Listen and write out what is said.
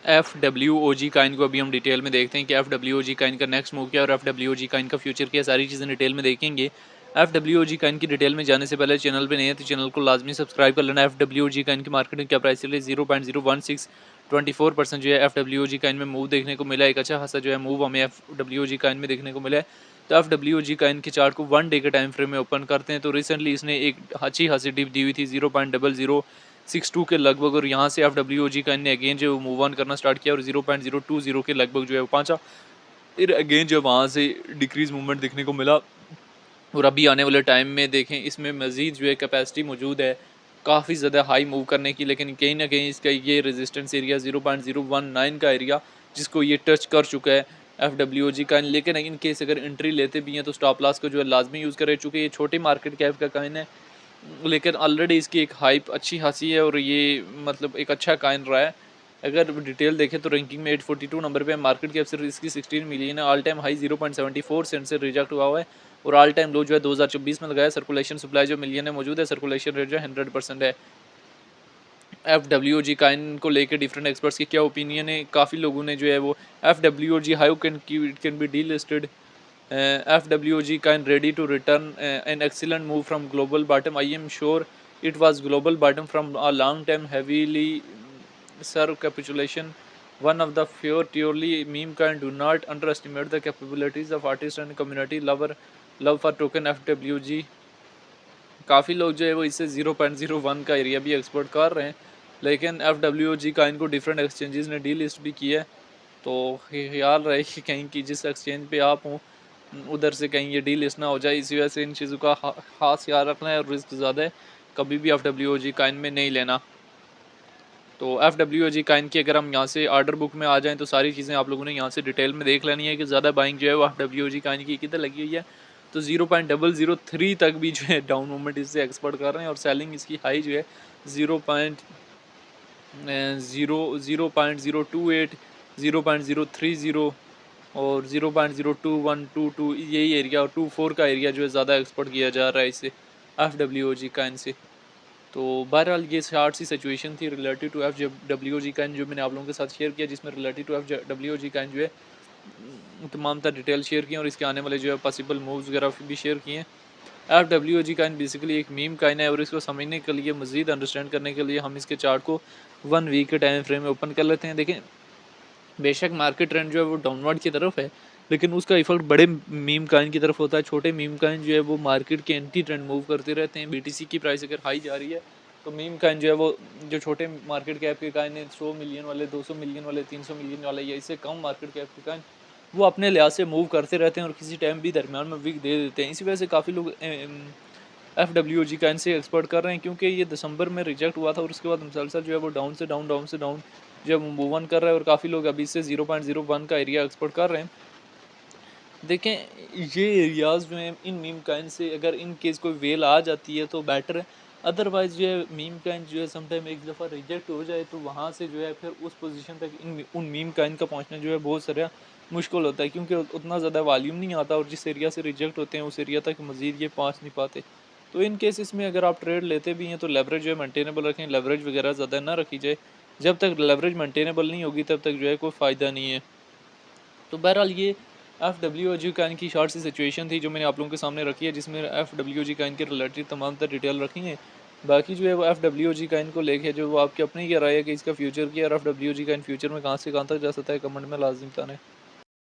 F W O जी Kine को अभी हम डिटेल में देखते हैं कि एफ डब्ल्यू ओ जी काइन का नेक्स्ट मूव क्या है और एफ डब्ल्यू ओ जी काइन का फ्यूचर क्या है, सारी चीज़ें डिटेल में देखेंगे। एफ डब्ल्यू ओ जी काइन की डिटेल में जाने से पहले चैनल पे नहीं है तो चैनल को लाजमी सब्सक्राइब कर लेना। एफ डब्ल्यू ओ जी काइन की मार्केट में क्या प्राइस चल रही है, 0.01624% जो है एफ डब्ल्यू ओ जी काइन में मूव देखने को मिला है। एक अच्छा खासा जो है मूव हमें एफ डब्ल्यू ओ जी काइन में देखने को मिला है। तो एफ डब्ल्यू ओ जी काइन के चार्ट को 1 डे के टाइम फ्रेम में ओपन करते हैं तो रिसेंटली इसने एक अच्छी खासी डिप दी हुई थी 0.0062 के लगभग, और यहाँ से एफ डब्ल्यू ओ जी काइन ने अगेन जो मूव ऑन करना स्टार्ट किया और 0.020 के लगभग जो है वो पहुंचा। फिर अगेन जो वहाँ से डिक्रीज मूवमेंट देखने को मिला और अभी आने वाले टाइम में देखें इसमें मजीद जो है कैपेसिटी मौजूद है काफ़ी ज़्यादा हाई मूव करने की, लेकिन कहीं ना कहीं इसका ये रेजिस्टेंस एरिया 0.019 का एरिया जिसको ये टच कर चुका है एफ डब्ल्यू जी का। लेकिन इन केस अगर एंट्री लेते भी हैं तो स्टॉप लॉस को जो है लाजमी यूज़ करें, चूँकि ये छोटी मार्केट कैप का काइन है लेकिन ऑलरेडी इसकी एक हाइप अच्छी खासी है और ये मतलब एक अच्छा काइन रहा है। अगर डिटेल देखें तो रैंकिंग में 842 नंबर पे मार्केट कैप सिर्फ इसकी 16 मिलियन है। ऑल टाइम हाई 0.74 सेंट से रिजेक्ट हुआ हुआ है और ऑल टाइम लो जो है 2024 में लगाया। सर्कुलेशन सप्लाई जो मिलियन है मौजूद है, सर्कुलेशन रेट जो है 100% है। एफ डब्ल्यू जी काइन को लेकर डिफरेंट एक्सपर्ट्स की क्या ओपिनियन है, काफ़ी लोगों ने जो है वो F W G how can be D listed, FWG kind ready to return an excellent move from global bottom. I am sure it was global bottom from a long time heavily serve capitulation. One of the few purely meme kind. Do not underestimate the capabilities of artists and community lover love for token FWG. काफ़ी लोग जो है वो इससे 0.01 का area भी export कर रहे हैं, लेकिन FWG का इनको डिफरेंट एक्सचेंजेस ने डी लिस्ट भी किया है। तो ख्याल रहे कि कहीं की जिस एक्सचेंज पे आप हों उधर से कहीं ये डी लिस्ट ना हो जाए, इसी वजह से इन चीज़ों का खास ख्याल रखना है और रिस्क ज़्यादा है, कभी भी FWG काइन में नहीं लेना। तो FWG काइन की अगर हम यहाँ से आर्डर बुक में आ जाएँ तो सारी चीज़ें आप लोगों ने यहाँ से डिटेल में देख लेनी है कि ज़्यादा बाइंग जो है वो FWG काइन की किधर लगी हुई है। तो 0.003 तक भी जो है डाउन मूवमेंट इससे एक्सपर्ट कर रहे हैं और सेलिंग इसकी हाई जो है 0.028, 0.030 और 0.02122 यही एरिया और 24 का एरिया जो है ज़्यादा एक्सपोर्ट किया जा रहा है इससे FWG काइन से। तो बहरहाल ये शार्ट सी सिचुएशन थी रिलेटेड टू FWG काइन जो मैंने आप लोगों के साथ शेयर किया, जिसमें रिलेटेड टू FWG काइन जो है तमाम तरह डिटेल शेयर किए और इसके आने वाले जो है पॉसिबल मूव्स वगैरह भी शेयर किए हैं। FWG काइन बेसिकली एक मीम काइन है और इसको समझने के लिए मज़ीद अंडरस्टैंड करने के लिए हम इसके चार्ट को 1 वीक के टाइम फ्रेम में ओपन कर लेते हैं। देखें बेशक मार्केट ट्रेंड जो है वो डाउनवर्ड की तरफ है, लेकिन उसका इफेक्ट बड़े मीम काइन की तरफ होता है। छोटे मीम काइन जो है वो मार्केट के एंटी ट्रेंड मूव करते रहते हैं। BTC की प्राइस अगर हाई जा रही है तो मीम काइन जो है वो जो छोटे मार्केट कैप के काइन है 100 मिलियन वाले, 200 मिलियन वाले, 300 मिलियन वाले या इससे कम मार्केट कैप के काइन वो अपने लिहाज से मूव करते रहते हैं और किसी टाइम भी दरमियान में विक दे देते हैं। इसी वजह से काफ़ी लोग FWG काइन से एक्सपर्ट कर रहे हैं, क्योंकि ये दिसंबर में रिजेक्ट हुआ था और उसके बाद मुसलसल जो है वो डाउन से डाउन डाउन से डाउन जो है मूव ऑन कर रहा है और काफ़ी लोग अभी से 0.01 का एरिया एक्सपोर्ट कर रहे हैं। देखें ये एरियाज़ जो हैं इन मीम काइन से अगर इन केस कोई वेल आ जाती है तो बेटर है, अदरवाइज़ जो है मीम काइन जो है समटाइम एक दफ़ा रिजेक्ट हो जाए तो वहाँ से जो है फिर उस पोजीशन तक इन उन मीम काइन का पहुँचना जो है बहुत सारा मुश्किल होता है, क्योंकि उतना ज़्यादा वॉल्यूम नहीं आता और जिस एरिया से रिजेक्ट होते हैं उस एरिया तक मज़ीद ये पहुँच नहीं पाते। तो इन केसेस में अगर आप ट्रेड लेते भी हैं तो लेवरेज जो है मेंटेनेबल रखें, लेवरेज वगैरह ज़्यादा ना रखी जाए। जब तक लेवरेज मेंटेनेबल नहीं होगी तब तक जो है कोई फ़ायदा नहीं है। तो बहरहाल ये FWG काइन की शॉर्ट सी सिचुएशन थी जो मैंने आप लोगों के सामने रखी है, जिसमें FWG काइन के रिलेटेड तमाम तर डिटेल रखी है। बाकी जो है वो FWG काइन को लेके जो वो आपकी अपनी क्या राय है कि इसका फ्यूचर क्या है और FWG काइन फ्यूचर में कहाँ से कहाँ तक जा सकता है, कमेंट में लाजमी बताना है।